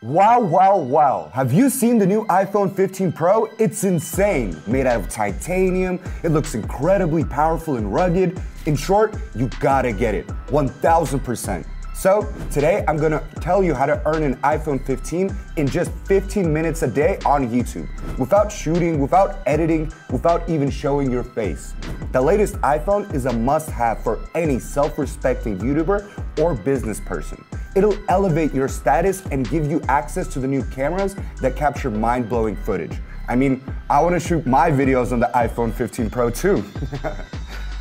Wow, wow, wow. Have you seen the new iPhone 15 Pro? It's insane. Made out of titanium, it looks incredibly powerful and rugged. In short, you gotta get it, 1000%. So today I'm gonna tell you how to earn an iPhone 15 in just 15 minutes a day on YouTube, without shooting, without editing, without even showing your face. The latest iPhone is a must-have for any self-respecting YouTuber or business person. It'll elevate your status and give you access to the new cameras that capture mind-blowing footage. I mean, I wanna shoot my videos on the iPhone 15 Pro too.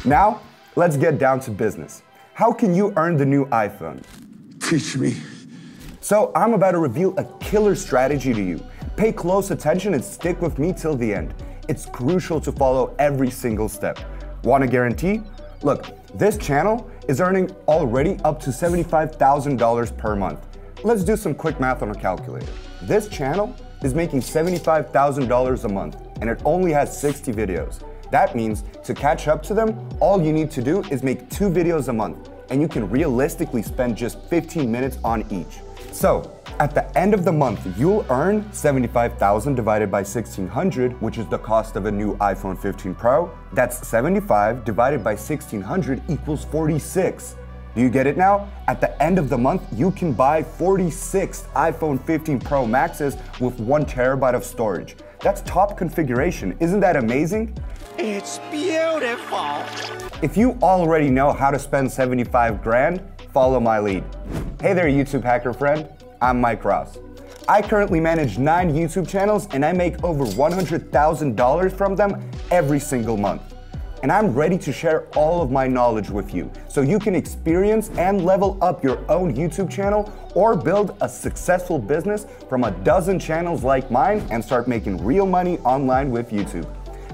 Now, let's get down to business. How can you earn the new iPhone? Teach me. So I'm about to reveal a killer strategy to you. Pay close attention and stick with me till the end. It's crucial to follow every single step. Want a guarantee? Look, this channel is earning already up to $75,000 per month. Let's do some quick math on a calculator. This channel is making $75,000 a month, and it only has 60 videos. That means to catch up to them, all you need to do is make 2 videos a month, and you can realistically spend just 15 minutes on each. So, at the end of the month, you'll earn $75,000 divided by 1,600, which is the cost of a new iPhone 15 Pro. That's 75 divided by 1,600 equals 46. Do you get it now? At the end of the month, you can buy 46 iPhone 15 Pro Maxes with 1 terabyte of storage. That's top configuration. Isn't that amazing? It's beautiful. If you already know how to spend 75 grand, follow my lead. Hey there, YouTube hacker friend. I'm Mike Ross. I currently manage 9 YouTube channels and I make over $100,000 from them every single month. And I'm ready to share all of my knowledge with you so you can experience and level up your own YouTube channel or build a successful business from a dozen channels like mine and start making real money online with YouTube.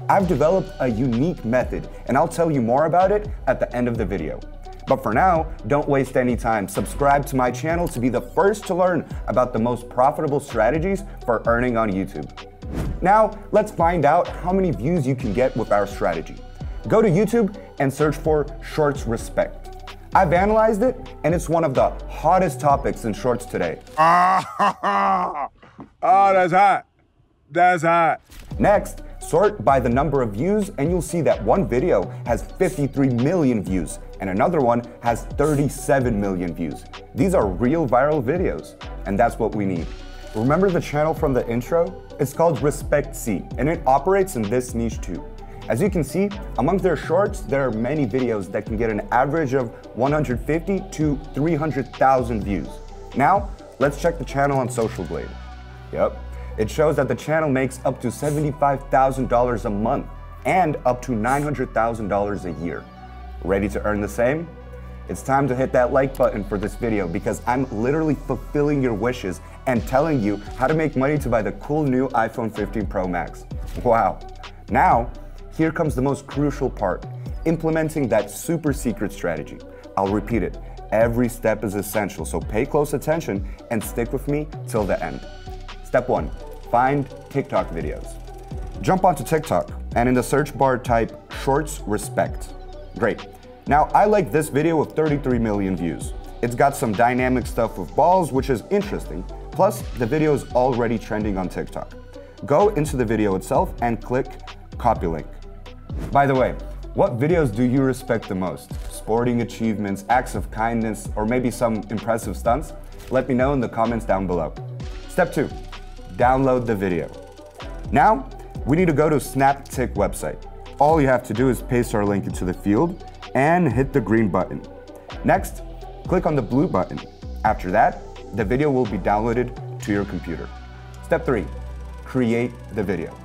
I've developed a unique method and I'll tell you more about it at the end of the video. But for now, don't waste any time. Subscribe to my channel to be the first to learn about the most profitable strategies for earning on YouTube. Now, let's find out how many views you can get with our strategy. Go to YouTube and search for Shorts Respect. I've analyzed it and it's one of the hottest topics in Shorts today. Oh, that's hot. That's hot. Next, sort by the number of views and you'll see that one video has 53 million views and another one has 37 million views. These are real viral videos, and that's what we need. Remember the channel from the intro? It's called Respect C, and it operates in this niche too. As you can see, among their shorts, there are many videos that can get an average of 150 to 300,000 views. Now, let's check the channel on Social Blade. Yep, it shows that the channel makes up to $75,000 a month and up to $900,000 a year. Ready to earn the same? It's time to hit that like button for this video because I'm literally fulfilling your wishes and telling you how to make money to buy the cool new iPhone 15 Pro Max. Wow. Now, here comes the most crucial part, implementing that super secret strategy. I'll repeat it. Every step is essential, so pay close attention and stick with me till the end. Step 1, find TikTok videos. Jump onto TikTok and in the search bar type Shorts Respect. Great. Now I like this video with 33 million views. It's got some dynamic stuff with balls, which is interesting. Plus, the video is already trending on TikTok. Go into the video itself and click copy link. By the way, what videos do you respect the most? Sporting achievements, acts of kindness, or maybe some impressive stunts? Let me know in the comments down below. Step 2, download the video. Now, we need to go to SnapTik website. All you have to do is paste our link into the field and hit the green button. Next, click on the blue button. After that, the video will be downloaded to your computer. Step 3, create the video.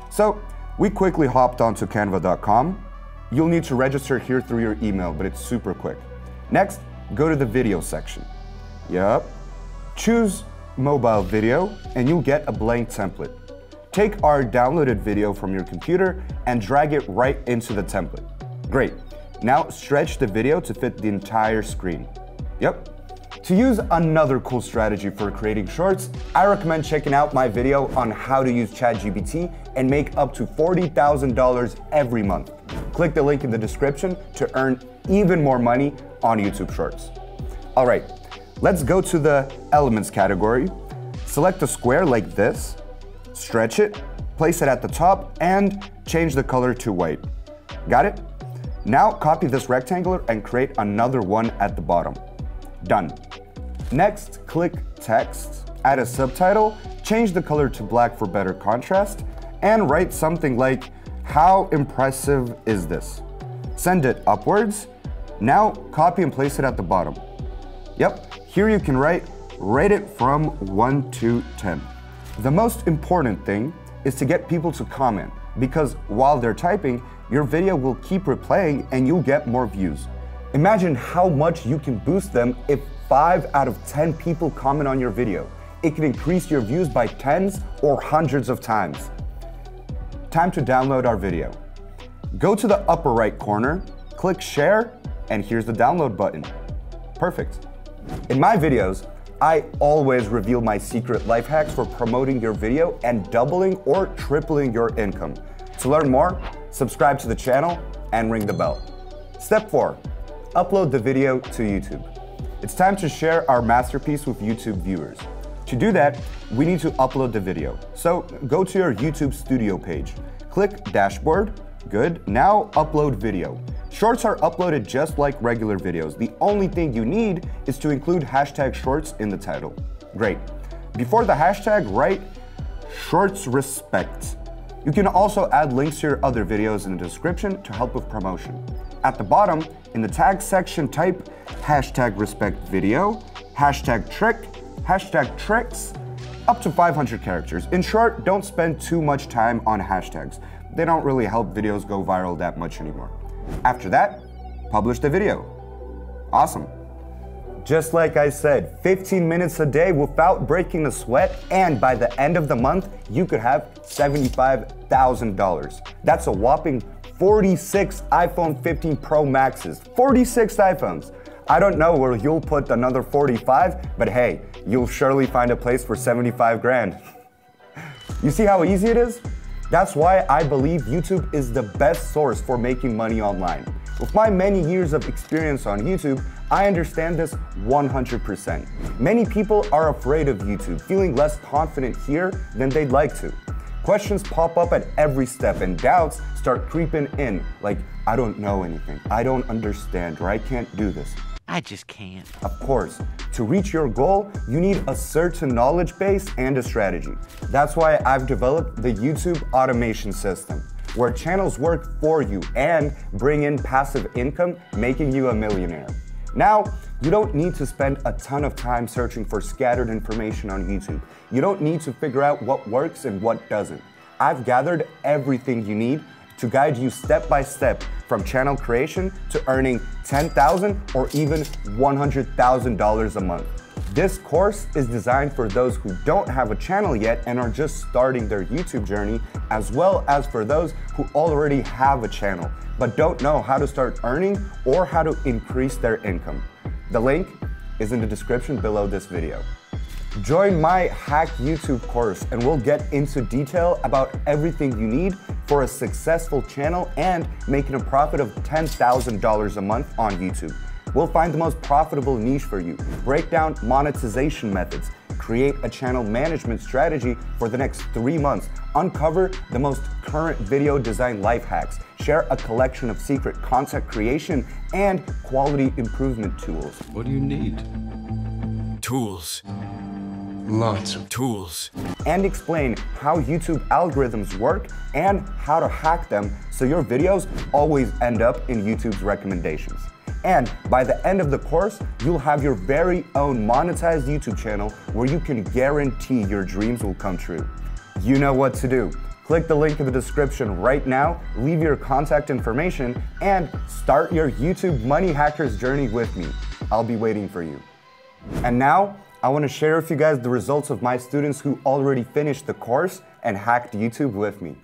So, we quickly hopped onto canva.com. You'll need to register here through your email, but it's super quick. Next, go to the video section. Yup. Choose mobile video and you'll get a blank template. Take our downloaded video from your computer and drag it right into the template. Great. Now stretch the video to fit the entire screen. Yep. To use another cool strategy for creating shorts, I recommend checking out my video on how to use ChatGPT and make up to $40,000 every month. Click the link in the description to earn even more money on YouTube Shorts. All right, let's go to the elements category. Select a square like this, stretch it, place it at the top, and change the color to white. Got it? Now copy this rectangle and create another one at the bottom. Done. Next, click Text, add a subtitle, change the color to black for better contrast, and write something like, "How impressive is this?" Send it upwards. Now copy and place it at the bottom. Yep, here you can rate it from 1 to 10. The most important thing is to get people to comment, because while they're typing, your video will keep replaying and you'll get more views. Imagine how much you can boost them if 5 out of 10 people comment on your video. It can increase your views by tens or hundreds of times. Time to download our video. Go to the upper right corner, click share, and here's the download button. Perfect. In my videos, I always reveal my secret life hacks for promoting your video and doubling or tripling your income. To learn more, subscribe to the channel and ring the bell. Step 4, upload the video to YouTube. It's time to share our masterpiece with YouTube viewers. To do that, we need to upload the video. So go to your YouTube studio page, click dashboard, good, now upload video. Shorts are uploaded just like regular videos. The only thing you need is to include hashtag shorts in the title. Great. Before the hashtag, write shorts respect. You can also add links to your other videos in the description to help with promotion. At the bottom, in the tag section, type hashtag respect video, hashtag trick, hashtag tricks, up to 500 characters. In short, don't spend too much time on hashtags. They don't really help videos go viral that much anymore. After that, publish the video. Awesome. Just like I said, 15 minutes a day without breaking a sweat, and by the end of the month, you could have $75,000. That's a whopping 46 iPhone 15 Pro Maxes. 46 iPhones. I don't know where you'll put another 45, but hey, you'll surely find a place for 75 grand. You see how easy it is? That's why I believe YouTube is the best source for making money online. With my many years of experience on YouTube, I understand this 100%. Many people are afraid of YouTube, feeling less confident here than they'd like to. Questions pop up at every step and doubts start creeping in, like, I don't know anything, I don't understand, or I can't do this. I just can't. Of course, to reach your goal, you need a certain knowledge base and a strategy. That's why I've developed the YouTube automation system, where channels work for you and bring in passive income, making you a millionaire. Now, you don't need to spend a ton of time searching for scattered information on YouTube. You don't need to figure out what works and what doesn't. I've gathered everything you need to guide you step by step from channel creation to earning $10,000 or even $100,000 a month. This course is designed for those who don't have a channel yet and are just starting their YouTube journey, as well as for those who already have a channel but don't know how to start earning or how to increase their income. The link is in the description below this video. Join my Hack YouTube course and we'll get into detail about everything you need for a successful channel and making a profit of $10,000 a month on YouTube. We'll find the most profitable niche for you, break down monetization methods, create a channel management strategy for the next 3 months, uncover the most current video design life hacks, share a collection of secret content creation and quality improvement tools. What do you need? Tools. Lots of tools. And explain how YouTube algorithms work and how to hack them so your videos always end up in YouTube's recommendations. And by the end of the course, you'll have your very own monetized YouTube channel where you can guarantee your dreams will come true. You know what to do. Click the link in the description right now, leave your contact information, and start your YouTube money hackers journey with me. I'll be waiting for you. And now, I want to share with you guys the results of my students who already finished the course and hacked YouTube with me.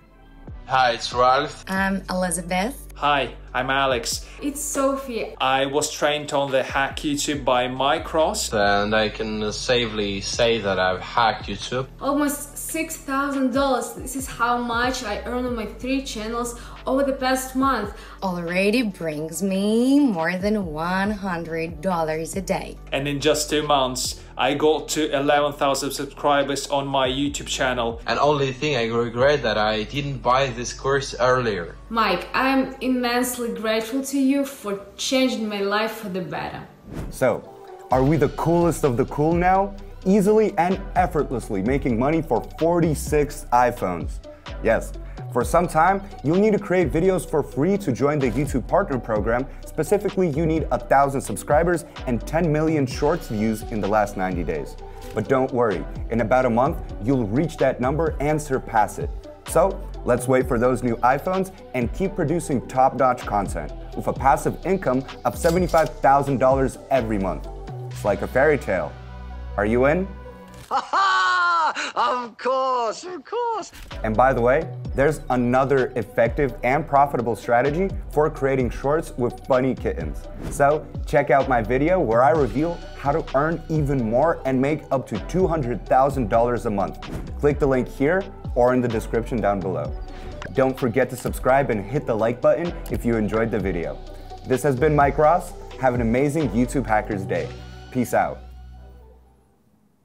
Hi, it's Ralph. I'm Elizabeth. Hi, I'm Alex. It's Sophie. I was trained on the Hack YouTube by Micros. And I can safely say that I've hacked YouTube. Almost $6,000. This is how much I earned on my 3 channels over the past month. Already brings me more than $100 a day. And in just 2 months, I got to 11,000 subscribers on my YouTube channel. And only thing I regret that I didn't buy this course earlier. Mike, I'm immensely grateful to you for changing my life for the better. So, are we the coolest of the cool now? Easily and effortlessly making money for 46 iPhones. Yes, for some time, you'll need to create videos for free to join the YouTube Partner Program. Specifically, you need 1,000 subscribers and 10 million shorts views in the last 90 days. But don't worry, in about a month, you'll reach that number and surpass it. So, let's wait for those new iPhones and keep producing top-notch content with a passive income of $75,000 every month. It's like a fairy tale. Are you in? Of course. And by the way, there's another effective and profitable strategy for creating shorts with funny kittens. So check out my video where I reveal how to earn even more and make up to $200,000 a month. Click the link here or in the description down below. Don't forget to subscribe and hit the like button if you enjoyed the video. This has been Mike Ross. Have an amazing YouTube Hackers Day. Peace out.